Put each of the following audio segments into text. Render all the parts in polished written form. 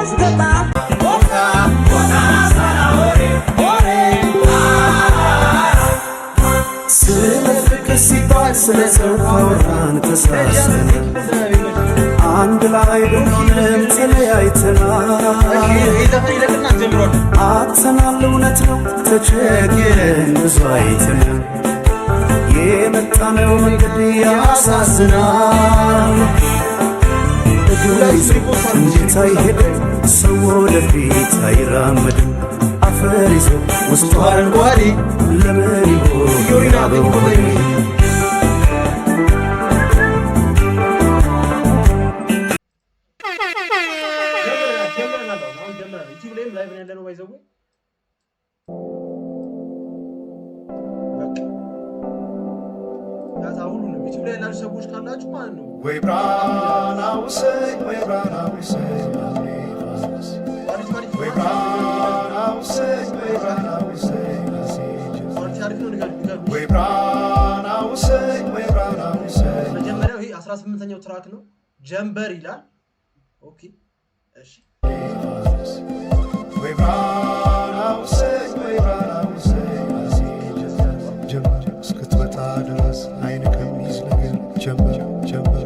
ያስገባ ቦታ ቦታ ሰላወሬ ወሬ ስለ ፍቅር ሲባል ስለ ሰው ካወራን ተሳስተን አንድ ላይ ብንሆንም ተለያይተናል አጥተናል እውነት ነው ተቸግረን ብዙ አይተናል የመጣነው መንገድ ያሳዝናል እግር ይዞ እንዴት አይሄድም ሰው ወደፊት አይራመድም አፈር ይዞ ውስጡ አረንጓዴ ለምን ይሆን አበባዬ ሰዎች ካላችሁ ማለት ነው ወይ ብራናው ሰይ ወይ ብራናው ሰይ ወይ ብራናው ሰይ ወይ ብራናው ሰይ ወይ ብራናው ሰይ ወይ ብራናው ሰይ መጀመሪያው ይሄ 18ኛው ትራክ ነው ጀምበር ይላል ኦኬ እሺ ወይ ብራናው ሰይ ወይ ብራናው ሰይ ጀምበር እስክትመጣ ድረስ አይን ከሚይዝ ነገር ጀምበር ጀምበር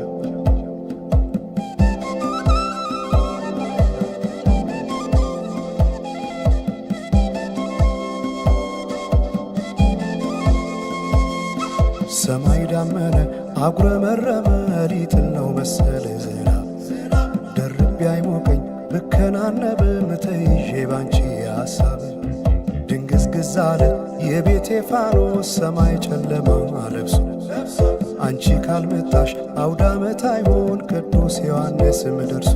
ሰማይ ዳመነ አጉረመረመ ሊጥል ነው መሰለ ዝናብ ደርቤ አይሞቀኝ ብከናነብ ምተይዤ ባንቺ ሐሳብ ድንግዝግዝ አለ የቤቴ ፋኖስ ሰማይ ጨለማ ለብሶ አንቺ ካልመጣሽ አውደ ዓመት አይሆን ቅዱስ ዮሐንስም ደርሶ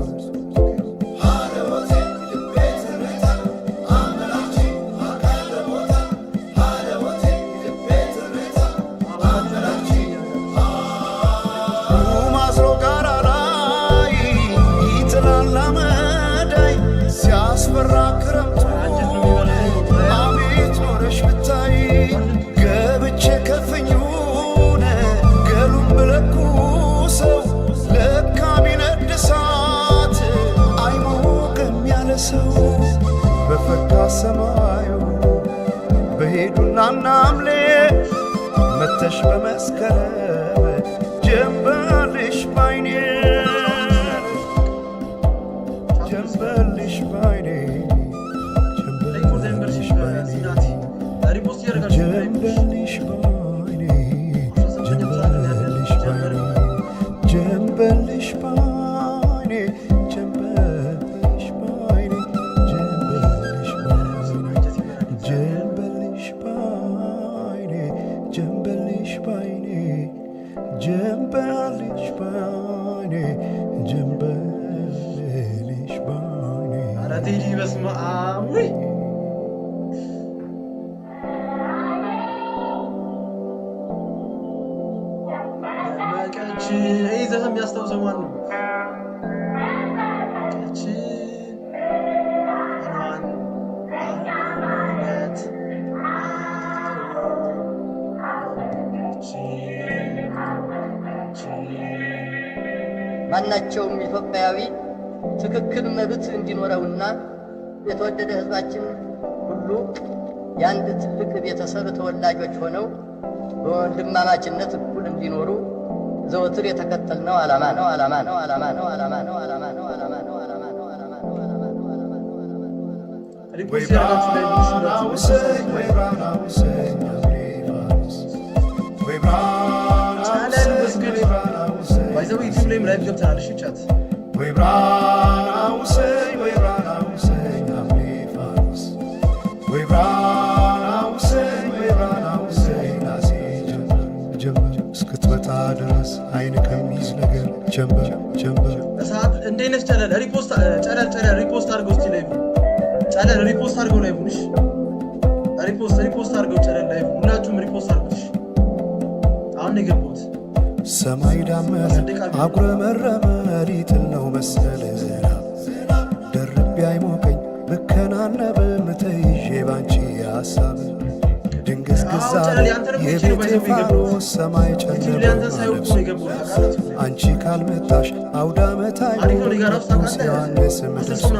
በፈካ ሰማዩ በሄዱና ናምሌ መተሽ በመስከረም ጀንበልሽ ባይኔ ጀንበልሽ ባይኔ ጀንበልሽ ባይኔ ጀንበልሽ ባይኔ ጀንበልሽ ባይኔ ጀንበልሽ ባይኔ ማናቸውም ኢትዮጵያዊ ትክክል መብት እንዲኖረውና የተወደደ ሕዝባችን ሁሉ የአንድ ትልቅ ቤተሰብ ተወላጆች ሆነው በወንድማማችነት እኩል እንዲኖሩ ዘወትር የተከተልነው ዓላማ ነው ዓላማ ነው ዓላማ ነው ዓላማ ነው ዓላማ ነው ዓላማ ነው ዓላማ ነው ዓላማ ነው ዓላማ ነው ዓላማ ነው ዓላማ ነው ባይዘው ዩቲዩብ ላይ ላይቭ ገብተናል እሺ ቻት ወይ ብራናው ሰይ ወይ ብራናው ሰይ አፍሪፋስ ወይ ብራናው ሰይ ወይ ብራናው ሰይ ናሲ ጀምበር እስክትመጣ ድረስ አይን ከሚይዝ ነገር ጀምበር ጀምበር ሰዓት እንደነስ ጨለል ሪፖስት ጨለል ሪፖስት አድርገው እስቲ ላይቭ ጨለል ሪፖስት አድርገው ላይቭ እሺ ሪፖስት አድርገው ጨለል ላይቭ ሁላችሁም ሪፖስት አድርጉት አሁን የገቡት ሰማይ ዳመነ አጉረመረመ ሊጥል ነው መሰለ ዝናብ ደርቤ አይሞቀኝ ብከናነብ ምተይዤ ባንቺ ሐሳብ ድንግዝግዝ ዛሬ የቤቴ ፋኖስ ሰማይ ጨለማ ለብሶ አንቺ ካልመጣሽ አውደ ዓመት አይኖር ቅዱስ ዮሐንስም ደርሶ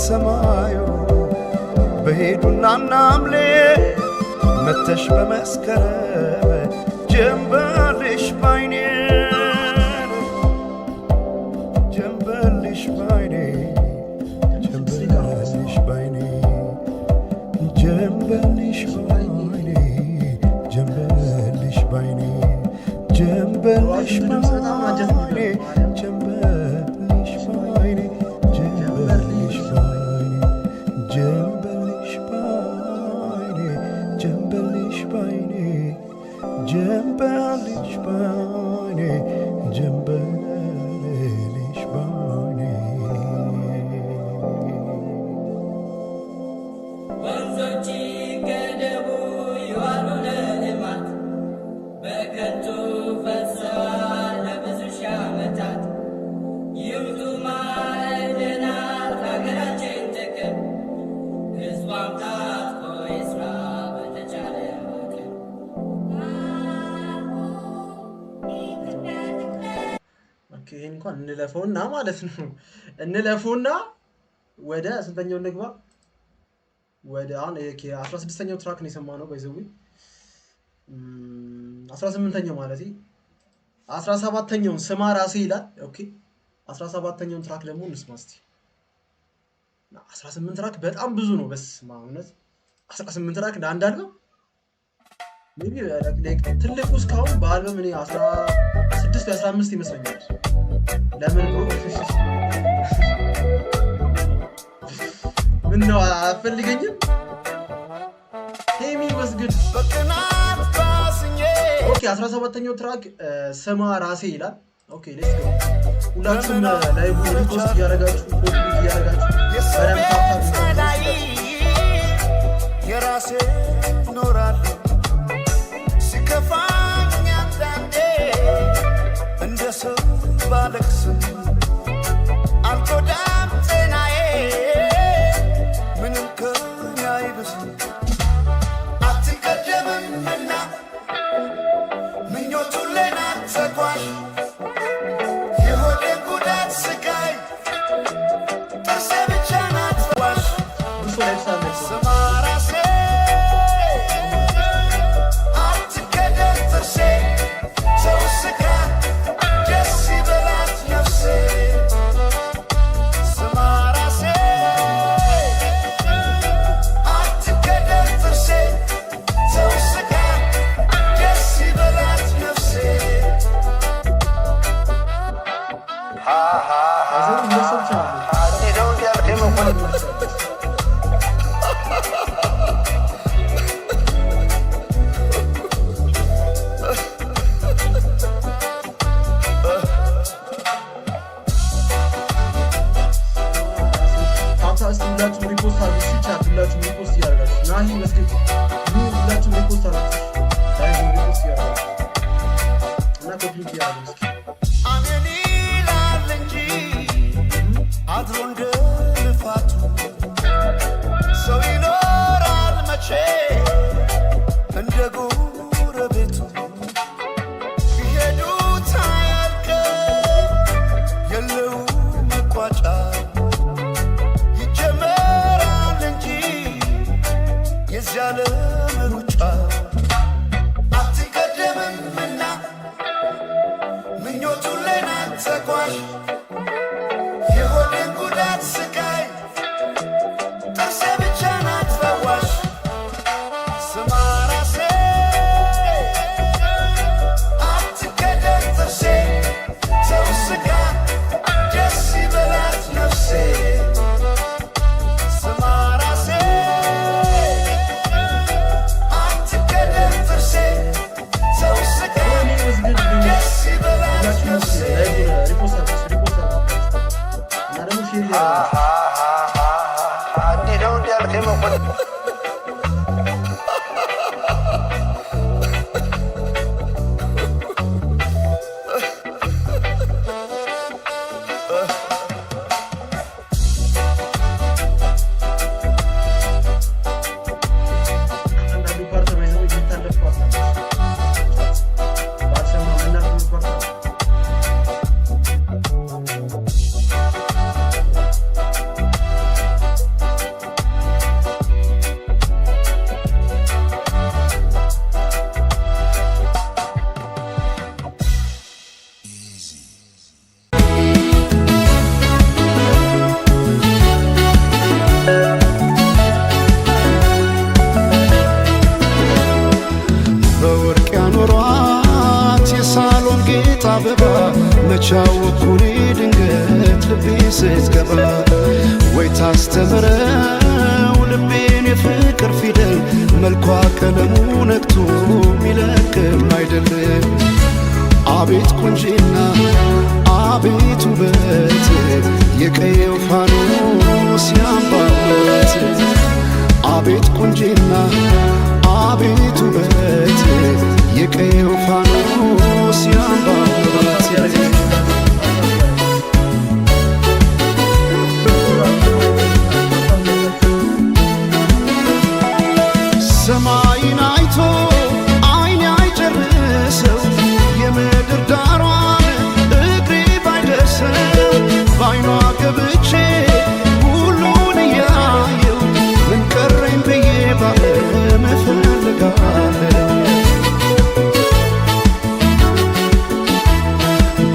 ሰማዩ በሄዱና ናምሌ መተሽ በመስከረም ጀንበልሽ ባይኔ ጀንበልሽ ባይኔ ጀንበልሽ ባይኔ ጀንበልሽ ባይኔ ጀንበልሽ ባይኔ ጀንበልሽ ባይኔ ጀንበልሽ ባይኔ ጀንበልሽ ባይኔ ጀንበልሽ ባይኔ ጀንበልሽ ባይኔ ወንዞች ገደቡ ይዋሉ ለልማት በከንቱ ፈሰዋል ለብዙ ሺህ ዓመታት ይምጡ ማዕድናት ሀገራችን ጥቅም ሕዝቧም ታጥቆ ይስራ በተቻለ አቅም። ይህን እንኳን እንለፈውና ማለት ነው እንለፈውና ወደ ስንተኛው እንግባ? ወደ አሁን 16ኛው ትራክ ነው የሰማነው። ባይዘው 18ኛው ማለት 17ኛውን ስማ ራሴ ይላል። ኦኬ 17ኛውን ትራክ ደግሞ እንስማ እስቲ። 18 ትራክ በጣም ብዙ ነው። በስመ አብ እውነት 18 ትራክ አንድ አልበም ሜቢ ትልቁ እስካሁን በአልበም እኔ 16 ወይ 15 ይመስለኛል። ለምን ብሮ ምን ነው አፈልገኝም? ሄሚ ወስግድ ኦኬ 17ኛው ትራክ ስማ ራሴ ይላል። ኦኬ ሌትስ ጎ። ሁላችሁም ላይቭ ሪፖስት እያደረጋችሁ ኮፒ እያደረጋችሁ በደንብ ታፕታፕ የራሴ ኖራለሁ ሲከፋኝ አንዳንዴ እንደ ሰው ባለቅስም አልጎዳም ጤናዬ ምንም ከኔ አይብስም አትቀደምምና ምኞቱን ሌናት ተጓዥ የሆዴን ጉዳት ስቃይ ጥርሴ ብቻ ናት ዋሽ ስማ ራሴ አትቀደም ጥርሴ ሰው ስጋ ደስ ይበላት ነፍሴ ስማ ራሴ አትቀደም ጥርሴ ሰው ስጋ ደስ ይበላት ነፍሴ ሁላችሁም ሪፖስት አድርጉ። ሲቻት ሁላችሁም ሪፖስት እያደረጋችሁ ናሂ መስገድ ሁላችሁም ሪፖስት አድርጉ። ላይቭ ሪፖስት እያደረጋችሁ እና ኮፒ እያደረጋችሁ አሜን ይላል እንጂ አድሮ እንደ ልፋቱ ሰው ይኖራል መቼ እንደ ጎረቤቱ ቢሄዱት አያልቅም የለው መቋጫ ይጀመራል እንጂ የዚህ ዓለም ሩጫ አትቀደምምና ምኞቱን ሌናት ተጓዥ የሆዴን ጉዳት ስቃይ ጥርሴ ብቻ ናት ፈዋሽ ስማ ራሴ አትቀደም ጥርሴ ሰው ስጋ ደስ ይበላት ነፍሴ ስማ ራሴ እንዲህ ነው እንዲህ ያልከኝ መኮንን መቻወኩኔ ድንገት ልቤ ስትገባ ወይ ታስተምረው ልቤን የፍቅር ፊደል መልኳ ቀለሙ ነክቶ ሚለቅም አይደለም አቤት ቁንጂና አቤት ውበት የቀየው ፋኖስ ያምባበት አቤት ቁንጂና አቤት ውበት የቀየው ፋኖስ ያምባበት ሰማይን አይቶ አይኔ አይጨርሰው የምድር ዳሯን እግሬ ባይደርሰው ባይኗ ገብቼ ሁሉን እያየው ምን ቀረኝ ብዬ ባለም እፈልጋለሁ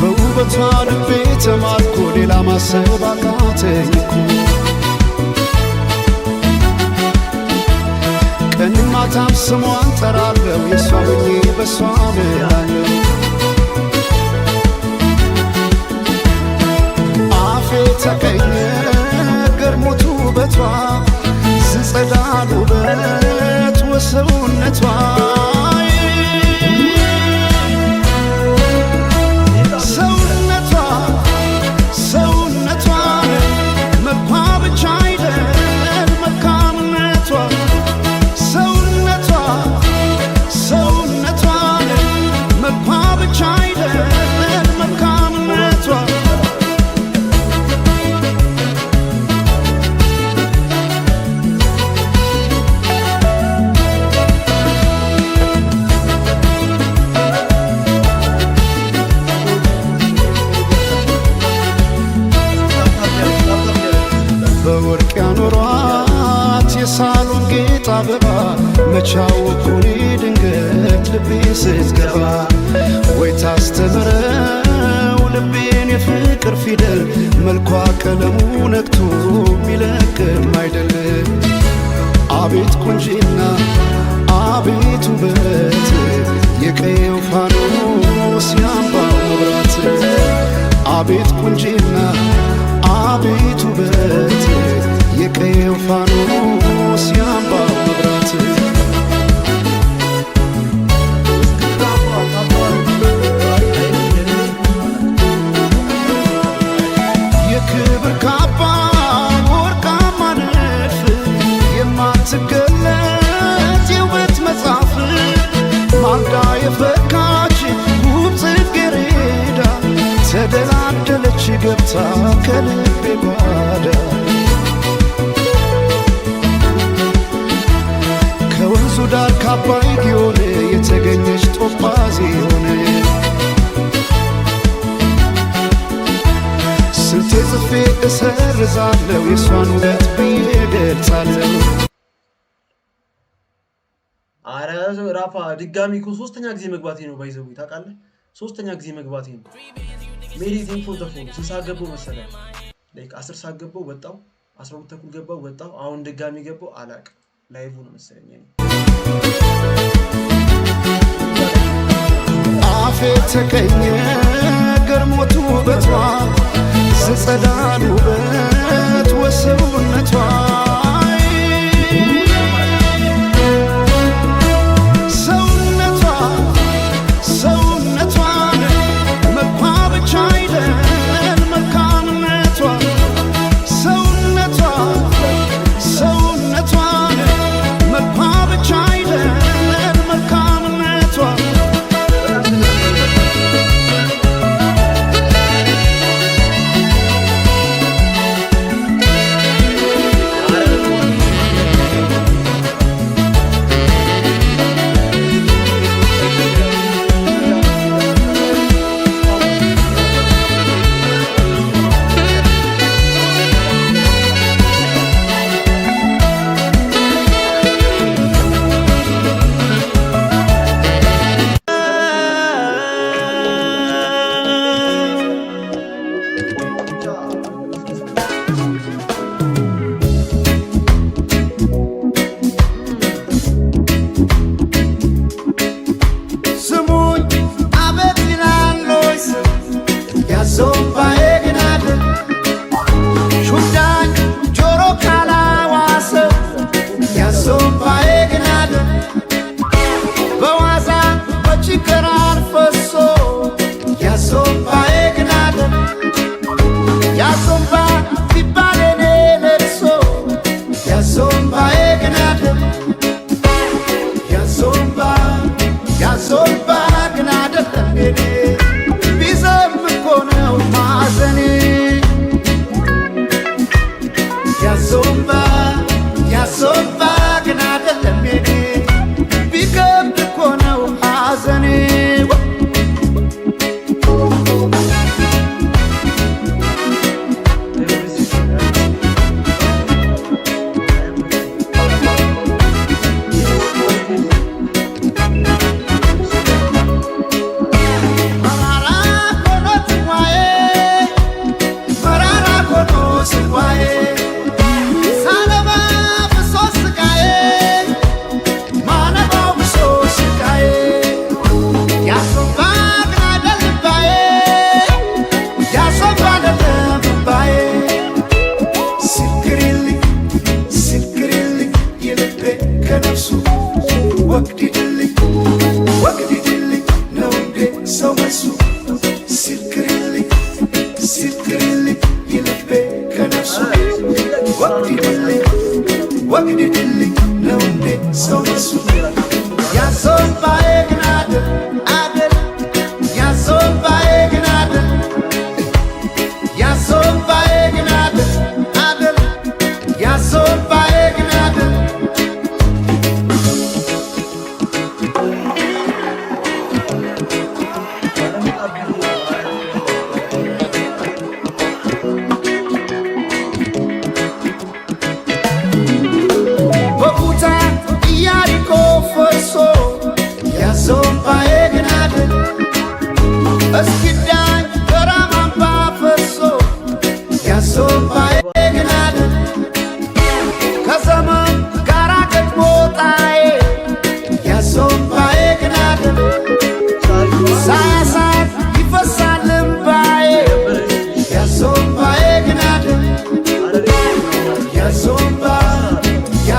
በውበቷ ልቤ ተማርኮ ሌላ ማሰብ አቃተኝ እኮ ቀንም ማታም ስሟን ጠራለሁ የሷ ሆኜ በሷ እምላለሁ አፌ ተቀኘ ገርሞት ውበቷ ዝጸዳል ውበት ወሰውነቷ አበባ መቻወኩኔ ድንገት ልቤ ስትገባ ወይ ታስተምረው ልቤን የፍቅር ፊደል መልኳ ቀለሙ ነክቶ ሚለቅም አይደለም አቤት ቁንጂና አቤት ውበት የቀየው ፋኖስ ያምባው መብራት አቤት ቁንጂና አቤት ውበት የቀየው ፋኖስ ያምባው መብራት የክብር ካባ ወርቃማ ንድፍ የማትገለጥ የውበት መጽሐፍ ማልዳ የፈካች ውብ ጽጌረዳ ተደላደለች ገብታ ከልቤ ጓዳ ከወንዙ ዳር ካባይ ጊዮን የተገኘች ጦጳዝ ሆነ ስንቴ ጽፌ እሰርዛለሁ የሷን ውበት ብዬ ገልጻለሁ። አረ ራፋ ድጋሚ እኮ ሶስተኛ ጊዜ መግባቴ ነው ባይዘው ታውቃለህ፣ ሶስተኛ ጊዜ መግባቴ ነው። ሜዲቴሽን ፎር ዘ ፎን ስንት ሰዓት ገባሁ መሰለህ? ላይክ 10 ሰዓት ገባሁ ወጣሁ፣ 12 ተኩል ገባሁ ወጣሁ፣ አሁን ድጋሚ ገባሁ አላውቅም። ላይቭ ነው መሰለኝ። አፌ ተቀኘ ገርሞት ውበቷ ዝጸዳል ውበት ወሰውነቷ ምስክርልኝ የልቤ ከነፍሱ ወግድልኝ ነው እንዴ ሰው መሱ ያሶባዬ ግን አደል አደል ያሶባዬ ግን አደል ያሶባዬ ግን አደል አደል ያሶባዬ ግን አደል እስኪዳኝ በራማምባ ፈሶ ያሶባዬ ግን አደል ከዘመን ጋራ ገጥሞ ጣዬ ያሶባዬ ግን አደል ሳያሳት ይፈሳል እምባዬ ያሶባዬ ግን አደል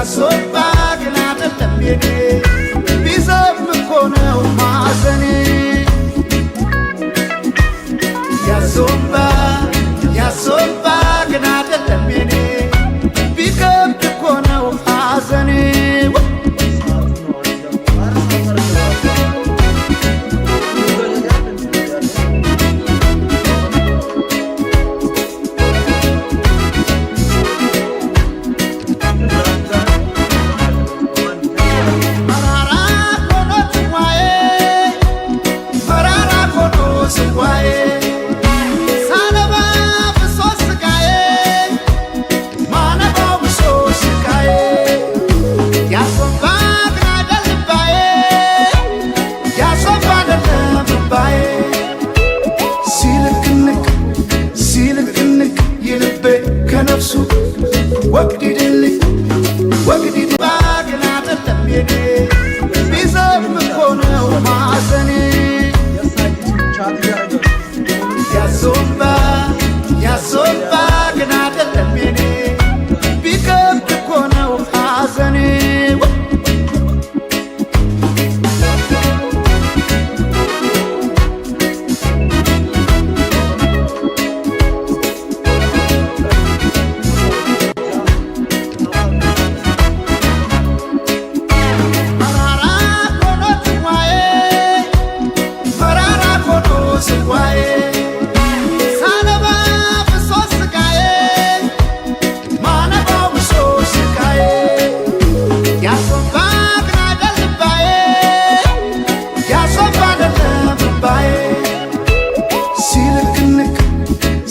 ያሶባ ግን አደለም የኔ ቢዘም እኮ ነው ማዘኔ ያሶባ ግን አደለም የኔ ቢከብድ እኮ ነው ሐዘኔ ሲልቅንቅ የልቤ ከነፍሱ ወግድልኝ ግን አደለም የኔ ቢዘም እኮ ነው ማዘኔ ያሶባ ግን አደለም የኔ ቢከብድ እኮ ነው ሐዘኔ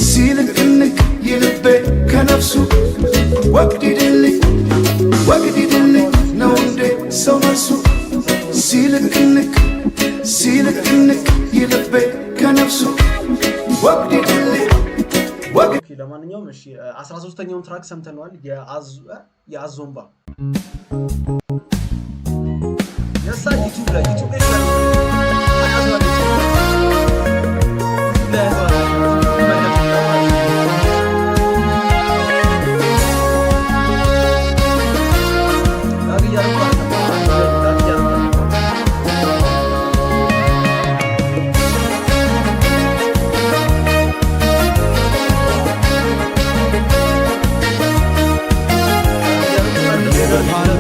ሲልቅንቅ የልቤ ከነፍሱ ወግድልኝ ነው እንዴ ሰው መልሱ ሲልቅንቅ የልቤ ከነፍሱ ወግድልኝ ለማንኛውም እሺ 13ኛውን ትራክ ሰምተነዋል የአዞምባ የሳ ዩቲዩብ ላይ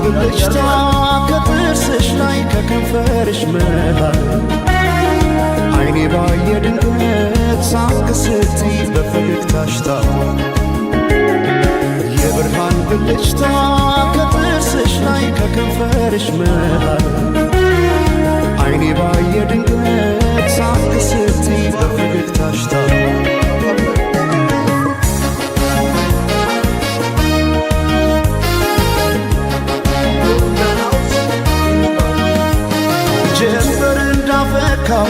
ብልጭታ ከጥርስሽ ላይ ከከንፈርሽ መሃል አይኔ ባየ ድንገት ሳቅ ስትይ በፈገግታሽ ታውቋል የብርሃን ብልጭታ ከጥርስሽ ላይ ከከንፈርሽ መሃል አይኔ ባየ ድንገት ሳቅ ስትይ በፈገግታሽ ታውቋል እንዳፈካው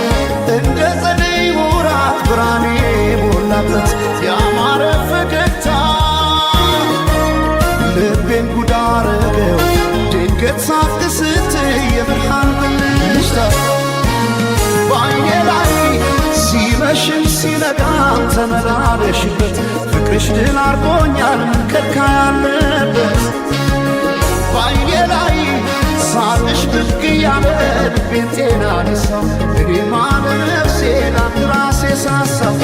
እንደ ጸደይ ወራት ብርሃኔ ሞላበት ያማረ ፈገግታ ልቤን ጉድ አረገው ድንገት ሳቅ ስትይ የብርሃን ብልጭታ በዓይኔ ላይ ሲመሽም ሲነጋም ተመላለሽበት ፍቅርሽ ድል አርጎኛል ከካ ያለበት በዓይኔ ላይ ሳቅሽ ብቅ እያለ ልቤን ጤና ነሳው እኔማ ለነፍሴ ላንተ ራሴ ሳሳው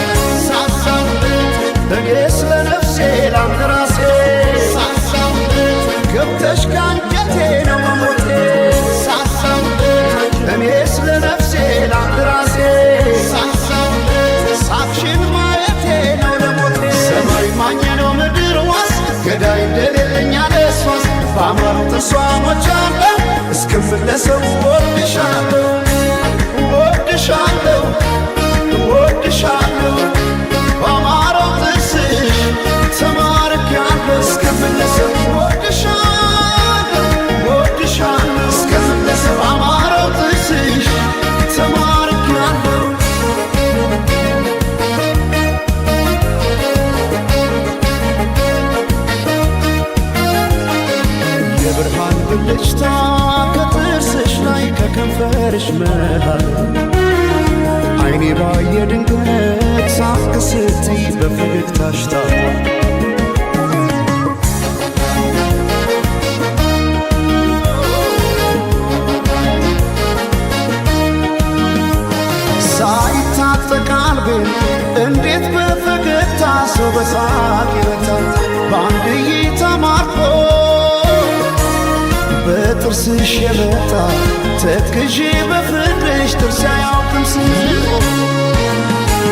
ብልጭታ ከጥርስሽ ላይ ከከንፈርሽ መሃል አይኔ ባየ ድንገት ሳቅ ስትይ በፈገግታሽ ታውቋል። ሳይታጠቅ ቀልቤን እንዴት በፈገግታ ሰው በሳቅ ይረታል። በአንድ እይታ ማርኮ በጥርስሽ የመጣ ተክዤ በፍቅርሽ ጥርስ አያውቅም ስንቆ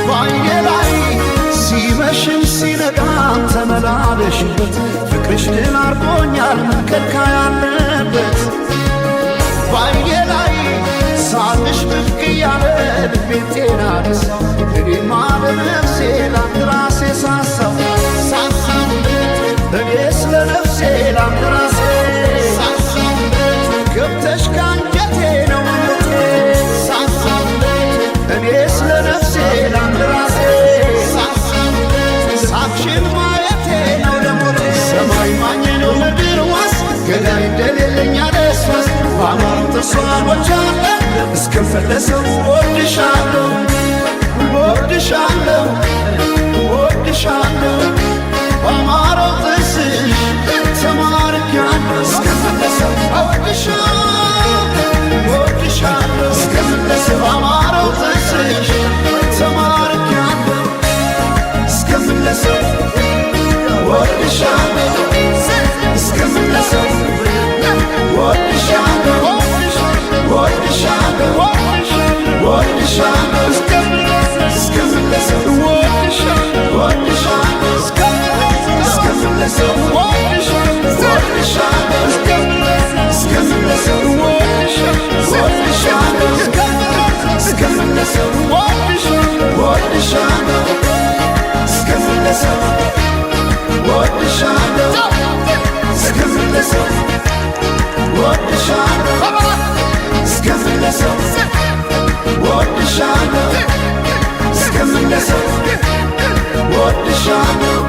በአይኔ ላይ ሲመሽም ሲነጋም ተመላለሽበት ፍቅርሽ ግን አርጎኛል መንከልካ ያለበት በአይኔ ላይ ሳልሽ ብቅ እያለ ልቤን ጤና ነሳው እኔማ ለነፍሴ ላንድ ራሴ ሳሳው እኔስ ለነፍሴ ላንድ ራሴ ገብተሽ ካንጀቴ ነው እምነቴ እኔስ ለነፍሴ ላንድ ራሴ ሳቅሽን ማየቴ ነው ለሞቴ ሰማይ ማኝ ነው ምድር ዋስ ገዳይ እንደሌለኝ አደስዋስ በአማሩ ጥርሷኖቻለ እስከፈለሰው ወድሻለሁ ወድሻለሁ ወድሻለሁ በአማረው ጥርስሽ ተማርኪያለሁ እስከፈለሰው ወድሻለሁ እስከፈለሰው በአማረው ጥርስሽ ተማርኪያለሁ እስከፈለሰው ወድሻለሁ እስከፈለሰው ወድሻለሁ ወድሻለሁ ወድሻለሁ እስከምለሰው ወድሻለሁ እስከምለሰው ወድሻለሁ እስከምለሰው ወድሻለሁ እስከምለሰው ወድሻለሁ እስከምለሰው ወድሻለሁ እስከምለሰው ወድሻለሁ እስከምለሰው ወድሻለሁ እስከምለሰው ወድሻለሁ።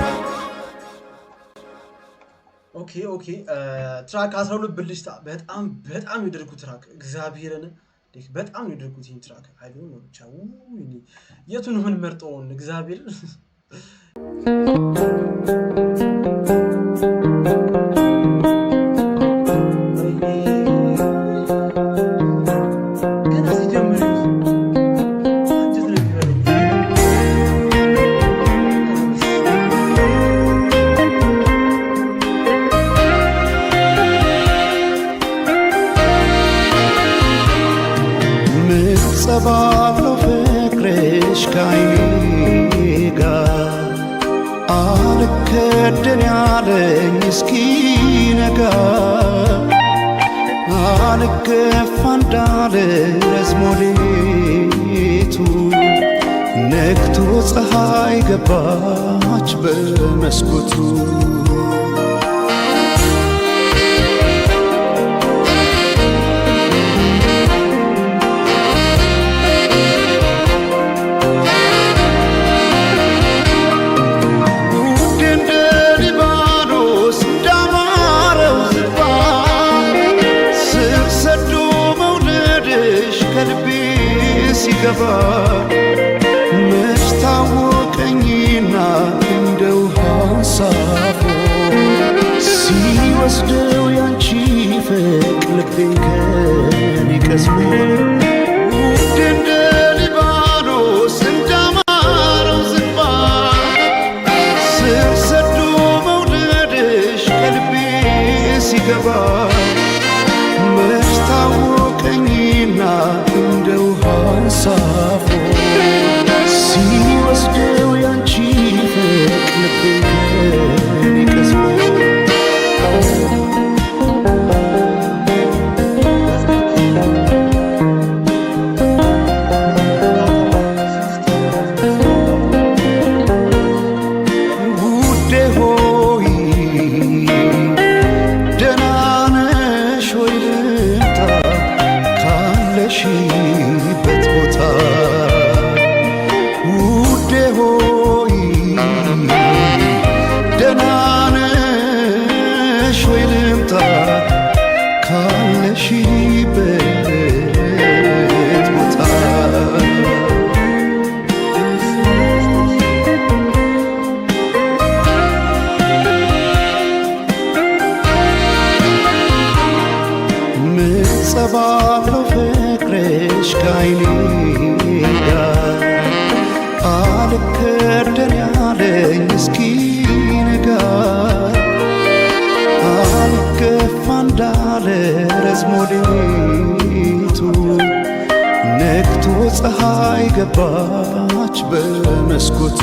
ኦኬ ትራክ 12 ብልጭታ በጣም የደረኩት ትራክ እግዚአብሔርን በጣም የደረኩት ይሄን ትራክ አይዶን ነው ብቻ የቱን ምን መርጠውን እግዚአብሔር ባለው ፍቅርሽ ካይኔ ጋር አልከደን ያለኝ እስኪነጋ አልገፋ እንዳለ ረዝሞ ሌቱ ነግቶ ፀሐይ ገባች በመስኮቱ ሲገባ መች ታወቀኝና እንደ ውሃ ሳፎ ሲወስደው ያንቺ ፍቅር ልቤን ከኔ ቀስሞ ውድ እንደ ሊባኖስ እንዳማረው ዝግባ ስር ሰዶ መውደድሽ ከልቤ ሲገባ መች ታወቀኝና እንደ ውሃ ሳፎ ሲወስደው ያንቺ ፍቅር ልቤን ከኔ ቀስሞ ውዴ ሆይ ደህና ነህ ከዓይኔ ጋር አልከደን ያለኝ እስኪነጋ አልገፋ እንዳለ ረዝሞ ሌቱ ነግቶ ፀሐይ ገባች በመስኮቱ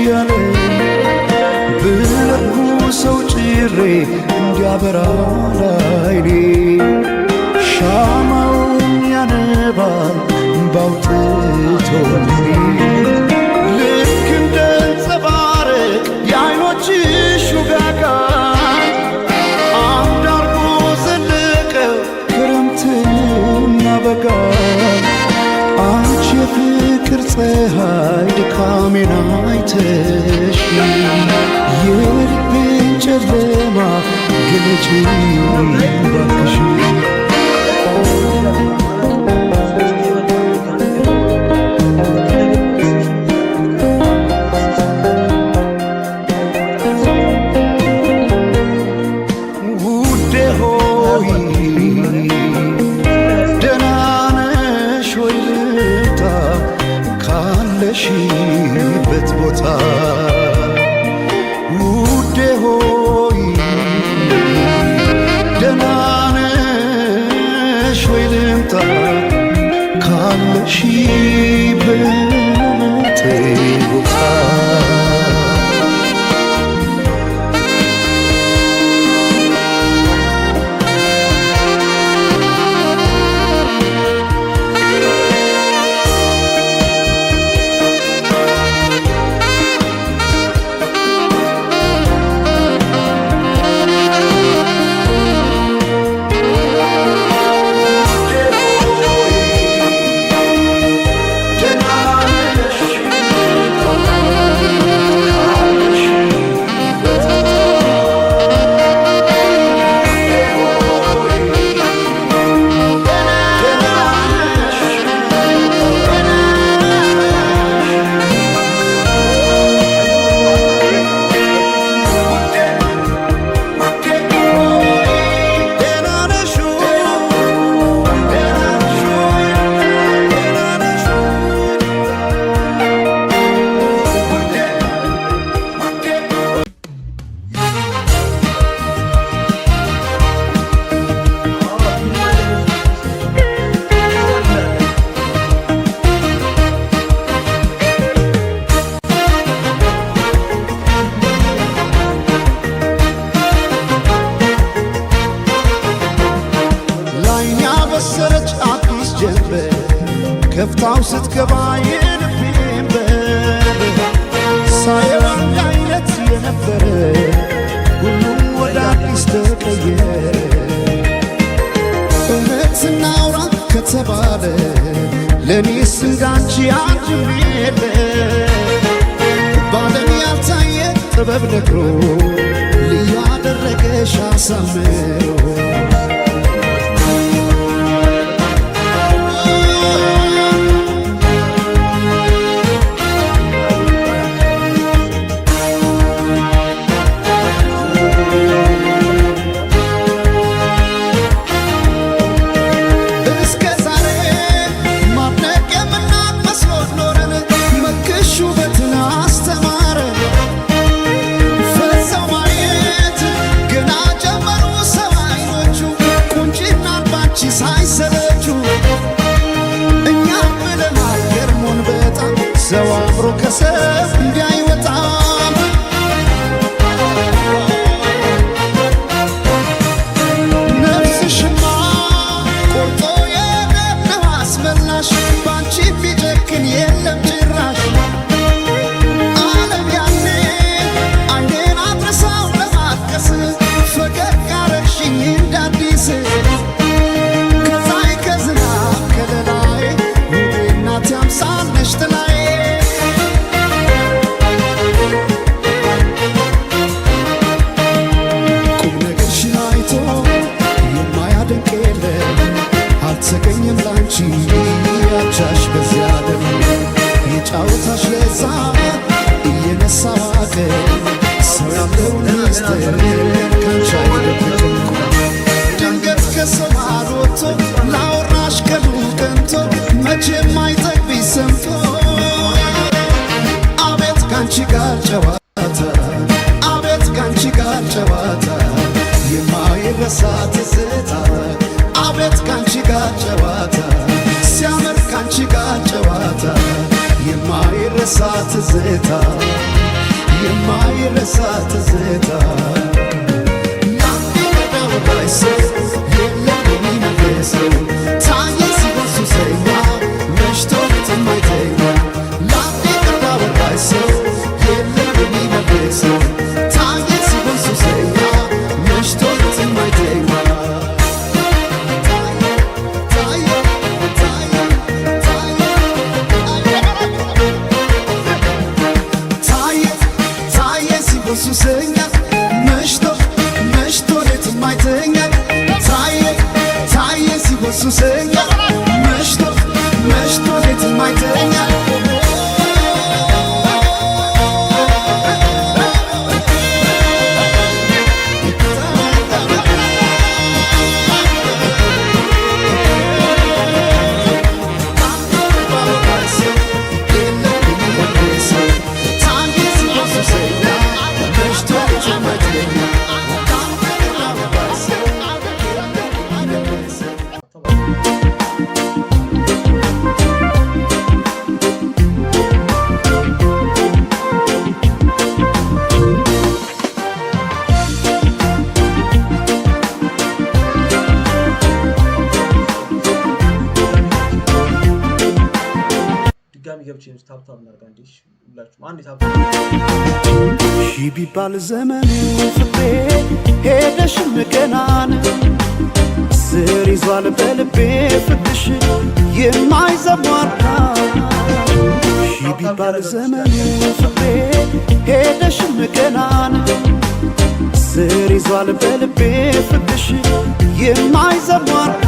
ያለ ብለኩ ሰው ጭሬ እንዲያበራ ላይኔ ሻማውን ያነባል ባውጥቶ ልክ እንደ አንጸባረቅ የዓይኖችሽ ውጋጋን አንድ አርጎ ዘለቀው ክረምትና በጋን አንቺ የፍቅር ፀሐይ ድካሜን አይተሽ የልቤን ጨለማ ግለጪ እባክሽ ውዴ ሆይ ደህና ነሽ ወይ ልምጣ ካለሽበት ቦታ ውዴ ሆይ ደህና ነሽ ወይ ልምጣ ካለሽበት ቦታ ከፍታው ስትገባ የልቤን በር ሳየው አንድ አይነት የነበረ ሁሉም ወደ አዲስ ተቀየረ። እውነት እናውራ ከተባለ ለእኔስ እንዳንቺ አንድም የለ ባለም ያልታየ ጥበብ ነግሮ ልዩ አደረገሽ አሳምሮ ሰው አብሮ ከሰብ እንዳይወጣም ነፍስሽማ ቆርጦ የገነው አስመላሽ ባንቺ ቢጨክን የለም ጭራሽ ዓለም ያኔ አይኔን አድረሳው ለማጥቀስ ፈገግ አረግሽኝ እንዳዲስ ከፀሐይ ከዝናብ ከለላይ ውቤ እናት ያምሳልነሽ ጥላዬ አልተገኘም ላንቺ ያቻሽ በዚያ ዓለም የጫወታሽ ለዛ እየነሳ ዋገር ሰው ያለውን ሚስጥር ካንቺ አይደብቅም ድንገት ከሰማይ ወጥቶ ላወራሽ ቀኑ ቀንቶ መቼም አይጠግብሽ ሰምቶ አቤት ካንቺ ጋር ጨዋታ አቤት ካንቺ ጋር ጨዋታ የማይረሳ ትዝታ አቤት ካንቺ ጋር ጨዋታ ሲያምር ካንቺ ጋር ጨዋታ የማይረሳ ትዝታ የማይረሳ ትዝታ ሺ ቢባል ዘመኑ ፍቅሬ ሄደሽም ገናን ስር ይዟል በልቤ ፍቅርሽ የማይዘሟርካ ሺ ቢባል ዘመኑ ፍቅሬ ሄደሽም ገናን ስር ይዟል በልቤ ፍቅርሽ የማይዘሟርካ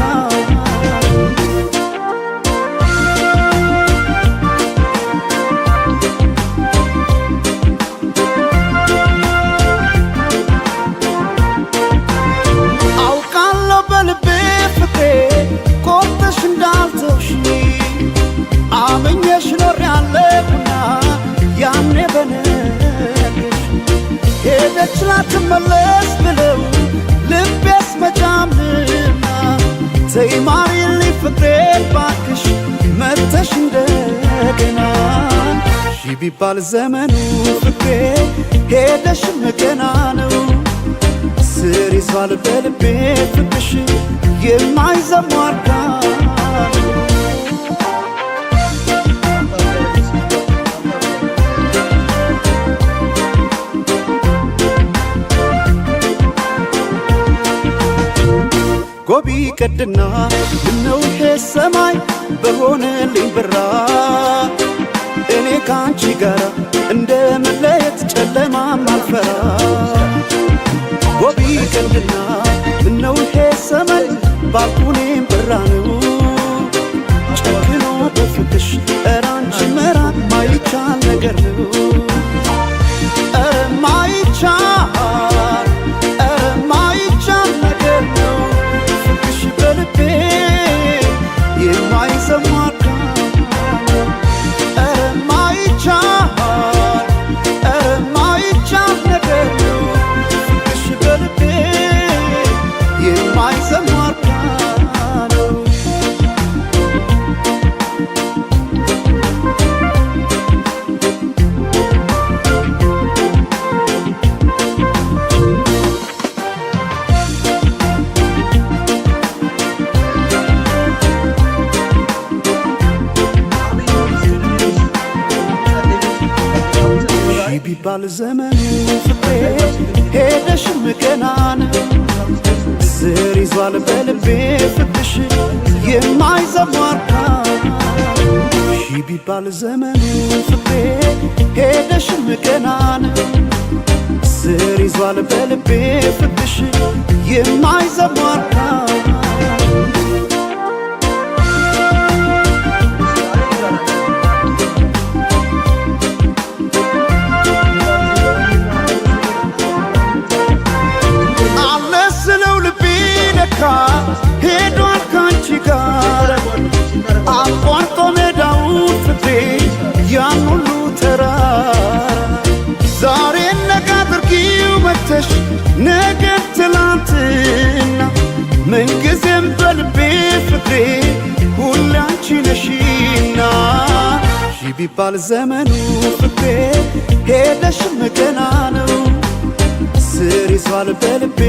አመኘሽ ኖር ያለሁና ያኔ በነገርሽ ሄደች ላትመለስ ብለው ልቤስ መጫምና ተይ ማሪልኝ ፍቅሬ ባክሽ መተሽ እንደገና ሺ ቢባል ዘመኑ ፍቅሬ ሄደሽም ገና ነው ስር ይዟል በልቤ ፍቅርሽ የማይዘሟርካ ጎቢ ቀድና ምነው ይሄ ሰማይ በሆነልኝ ብራ እኔ ካንቺ ጋር እንደ መለየት ጨለማም አልፈራ ጎቢ ቀድና ምነው ይሄ ሰማይ ባልኩኔም ብራ ነው ጨክኖ በፍቅሽ ኧረ አንቺ መራቅ ማይቻል ነገር ነው ኧረ ማይቻል ነገር ነው ቢባል ዘመኑ ፍቅሬ ሄደሽም ገናን ስር ይዟል በልቤ ፍቅርሽ የማይዘሟርካ ሺ ቢባል ዘመኑ ፍቅሬ ሄደሽም ገናን ስር ይዟል በልቤ ፍቅርሽ የማይዘሟርካ ቢባል ዘመኑ ፍቅሬ ሄደሽም ገና ነው ስር ይዟል በልቤ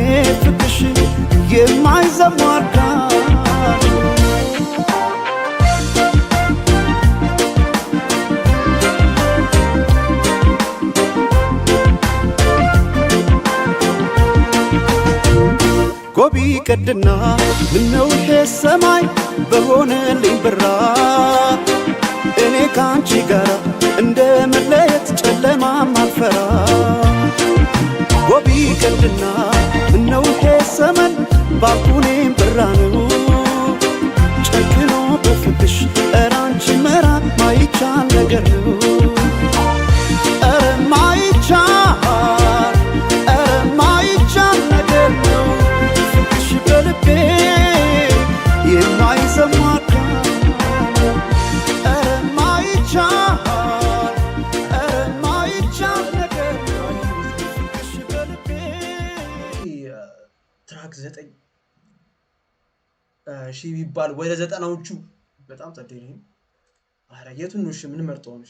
ፍቅርሽ የማይዘሟርካ ጎቢ ቀድና ምነው ይሄ ሰማይ በሆነልኝ ብራ እኔ ካንቺ ጋር እንደ መለየት ጨለማም አልፈራ ጎቢ ቀድና ምነው ይሄ ሰመን ባልኩኔም ብራ ነው ጨክኖ በፍቅሽ ኧረ አንቺ መራቅ ማይቻል ነገር ነው ኧረ ማይቻል ነገር ነው ፍቅሽ በልቤ የማይሰማካ ኧረ ማይቻል ነገር ነው ፍቅሽ በልቤ ትራክ 9 ሺህ ቢባል ወደ 90ዎቹ በጣም ጸደይ ነው። አረ የቱን ነው ምን መርጠው ነው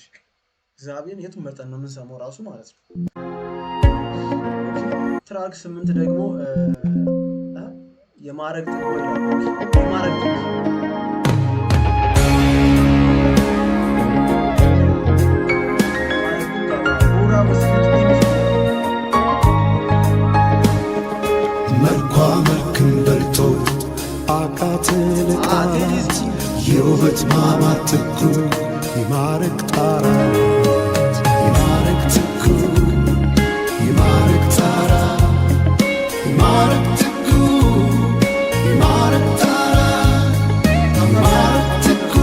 እግዚአብሔርን የቱን መርጠን ነው የምንሰማው ራሱ ማለት ነው። ትራክ 8 ደግሞ የማረግ መልኳ መልክን በልጦ አቃትልቃት የውበት ማማት ትኩ የማረግ ጣራ የማረግ ትኩ የማረግ ጣራ የማረግ ትኩ የማረግ ጣራ የማረግ ትኩ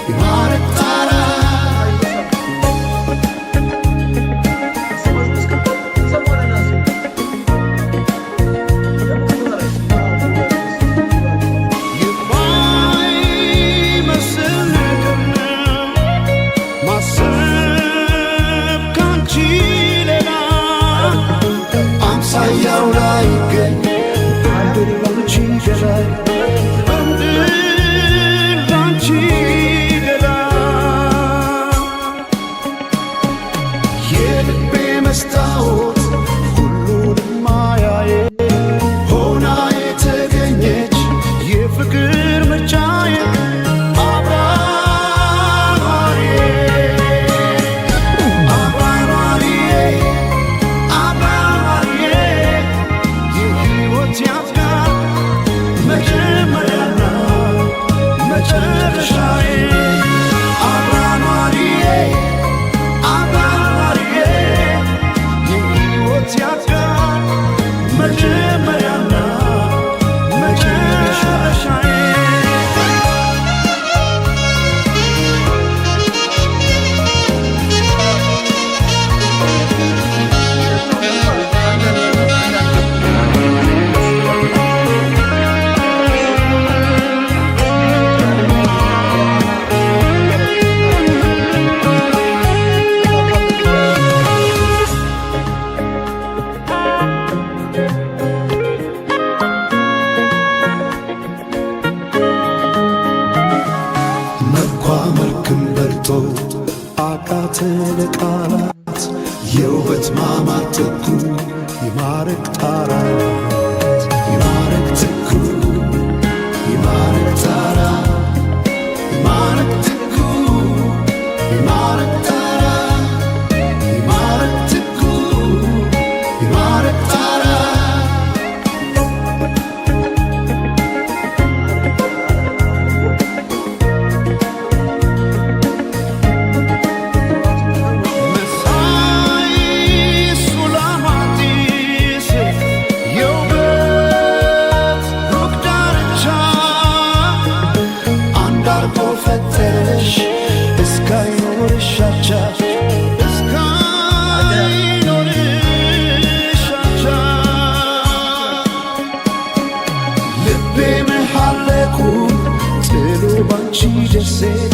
የማረግ ጣራ ሳያው ላይ ገኝ አንቺ ገላይ አንቺ ገላይ የልቤ መስታወት ሁሉንም ማያዬ ሆና የተገኘች የፍቅር ምርጫዬ አቃትልቃላት የውበት ማማት ትኩ የማረግ ጣራ የማረግ ትኩ የማረግ ጣራ የማረግ ትኩ የማረግ ጣራ የማረግ ትኩ የማረግ ጣራ ደሴት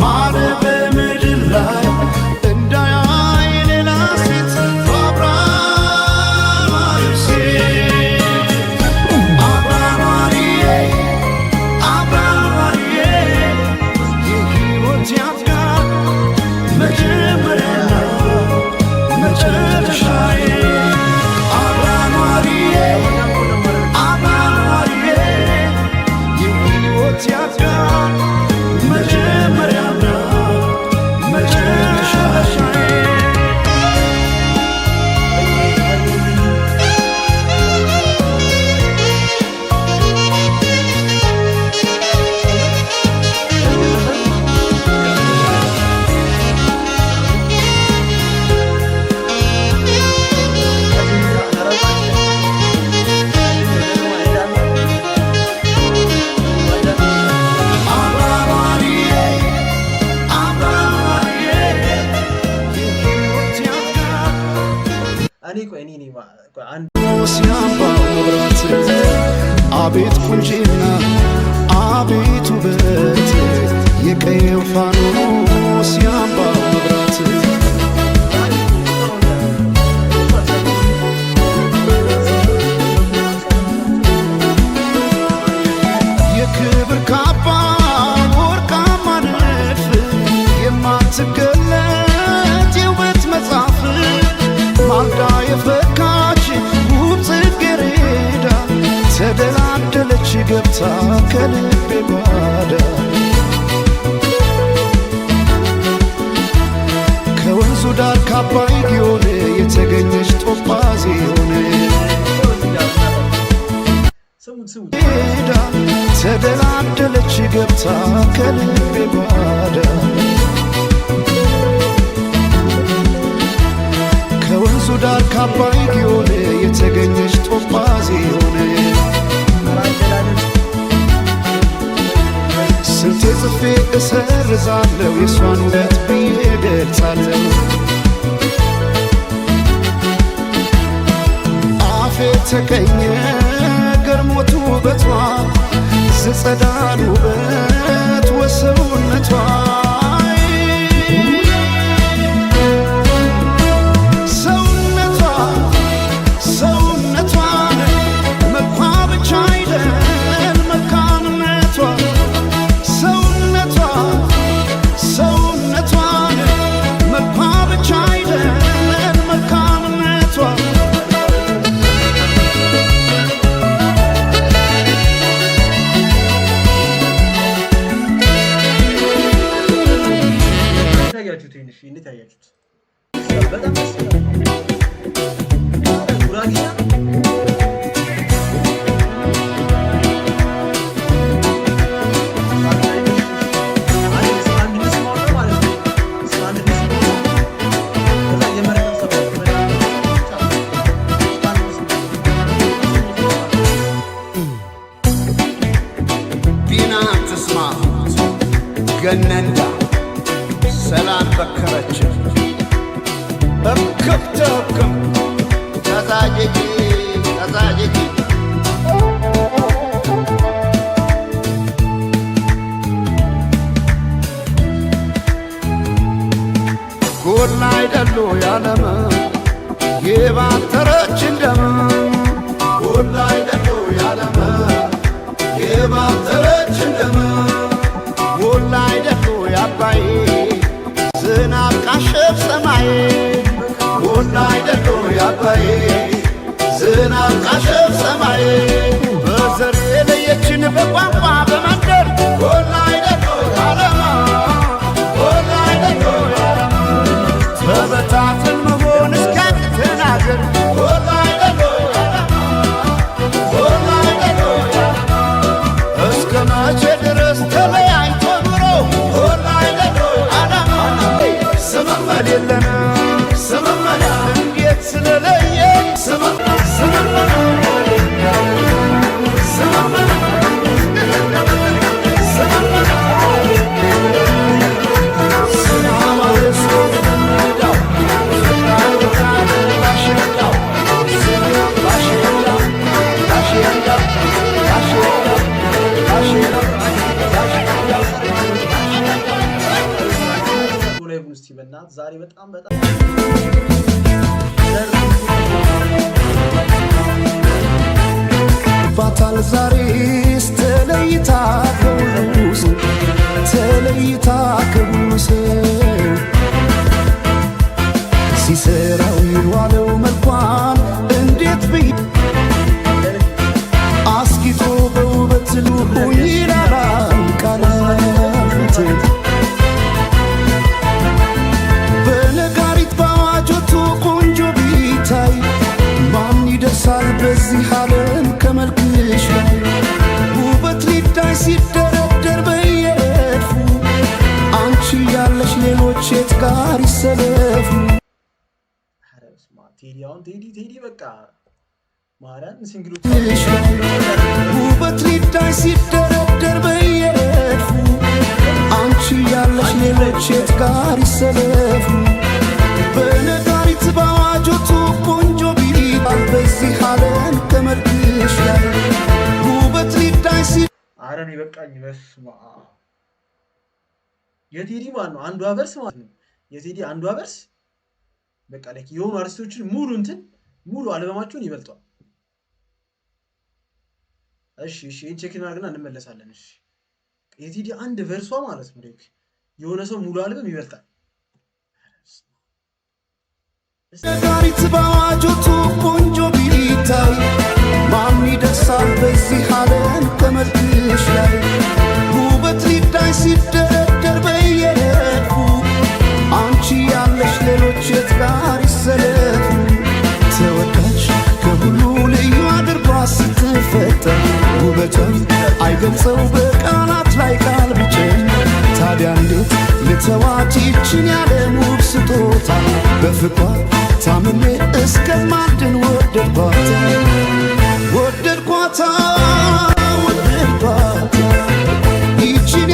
ማረ በምድር ላይ እንዳያይ ሌላ ሴት አብራሪዬ የሕይወት ያፍቃር ሲያምባው መብራት አቤት ቁንጂና አቤት ውበት የቀየው ፋኖስ ሲያምባው መብራት የክብር ካባ ወርቃማ ንድፍ የማትገለጥ የውበት መጽሐፍ ማልዳ የፈካች ውብ ጽጌረዳ ተደላደለች ገብታ ከልቤ ጓዳ ከወንዙ ዳር ካባይ ጊዮን የተገኘች ጦጳዝ ሆነ ተደላደለች ገብታ ከልቤ ጓዳ ከወንዙ ዳር ካባይ ጊዮን የተገኘች ጦጳዝ ሆነ ስንቴ ጽፌ እሰርዛለሁ የሷን ውበት ብዬ ገልጻለሁ አፌ ተቀኘ ገርሞት ውበቷ ዘጸዳል ውበት ወሰውነቷ ገነንዳ ሰላም በከረች እክብትክም ተዛጅጂ ተዛጅጂ ጎላ አይደሉ ያለመ የባተረች እንደም ጎላ አይደሉ ያለመ የባተረች እንደም ጎላ አይደሉ ያባይ ዝናብ ቃሸፍ ሰማይ ጎላ አይደሉ ያባይ ዝናብ ቃሸፍ ሰማይ በዘር የለየችን በቋንቋ በመንደር ጎላ አይደሉ ያለማ ጎላ አይደሉ ያለማ በበታትን መሆን እስኪያቅተን አገር ጎላ አይደሉ ያለማ ጎላ አይደሉ ያለማ እስከ መቼ ድረስ ተለያይቶ ኑሮ ጎላ አይደሉ ያለማ ስምመል የለና ስምመል እንዴት ስለለየ ስምመል ዛሬ በጣም ባታል ዛሬስ ተለይታ ከሁሉስ ተለይታ ከሁሉስ ሲሰራው የዋለው መልኳን እንዴት ብይ አስጊጦ በውበት ልሁኝ ይላል ቃላት በነጋሪት ባዋጆቱ ቆንጆ ቢታይ ማን ይደርሳል በዚህ ዓለም ከመልክሽ ውበት ሊዳይ ሲደረደር በየእድፉ አንቺ ያለሽ ሌሎች የት ጋር ይሰለፉ ቴዲ በቃ ማራን ሲንግሉ ውበት ሊዳይ ሲደረደር በየእድፉ አንቺ ያለሽ ሌሎች የት ጋር ይሰለፉ በነጋሪት ባዋጆቱ ቆንጆ ቢባል በዚህ አረን ይበቃኝ በስማ የቴዲ ማን ነው አንዱ አበርስ ማለት ነው የቴዲ አንዱ አበርስ በቃ ለኪ የሆኑ አርቲስቶችን ሙሉ አልበማቸውን ይበልጣል እሺ ቼክ እናድርግና እንመለሳለን እሺ የቴዲ አንድ ቨርሷ ማለት ነው ደግ የሆነ ሰው ሙሉ አልበም ይበልጣል ጋሪት ባዋጆቱ ቆንጆ ቢታይ ማን ይደርሳል በዚህ ዓለም ተመልክሽ ላይ ውበት ሊዳይ ሲደረደር በየረድፉ አንቺ ያለሽ ሌሎች የት ጋር ይሰለፉ ተወዳጅ ከሁሉ ልዩ አድርጓ ስትፈጠር ውበቷን አይገልጸው በቃላት ላይ ቃል ብቸኝ ታዲያ እንዴት ልተዋት ይችን ያለም ውብ ስጦታ በፍቅሯ ታምሜ እስከማድን ወደድኳታ ይችን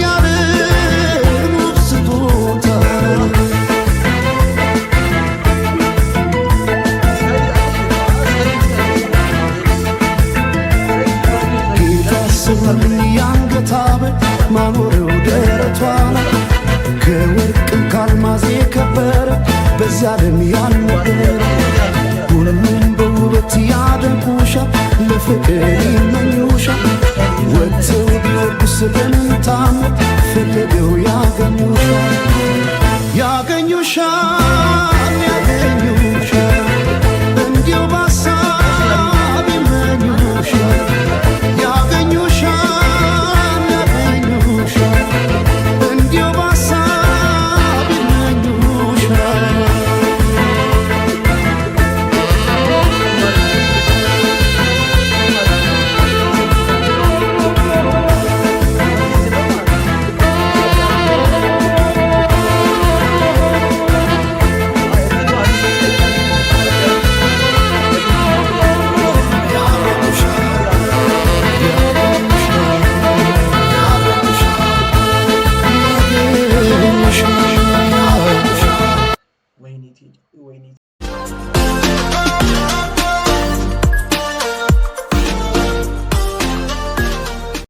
ያለም ውብ ስጦታ ታስባልኝ የአንገት ሐብል ማኖረው ደረቷ ላይ ከወርቅም ካልማዝ የከበረ በዚያ ዓለም ያልነበረ ሁሉም በውበት ያደንቁሻል ለፍቅር ይመኙሻል ወጥተው ቢወርዱ ስለምን ታምር ፈልገው ያገኙሻል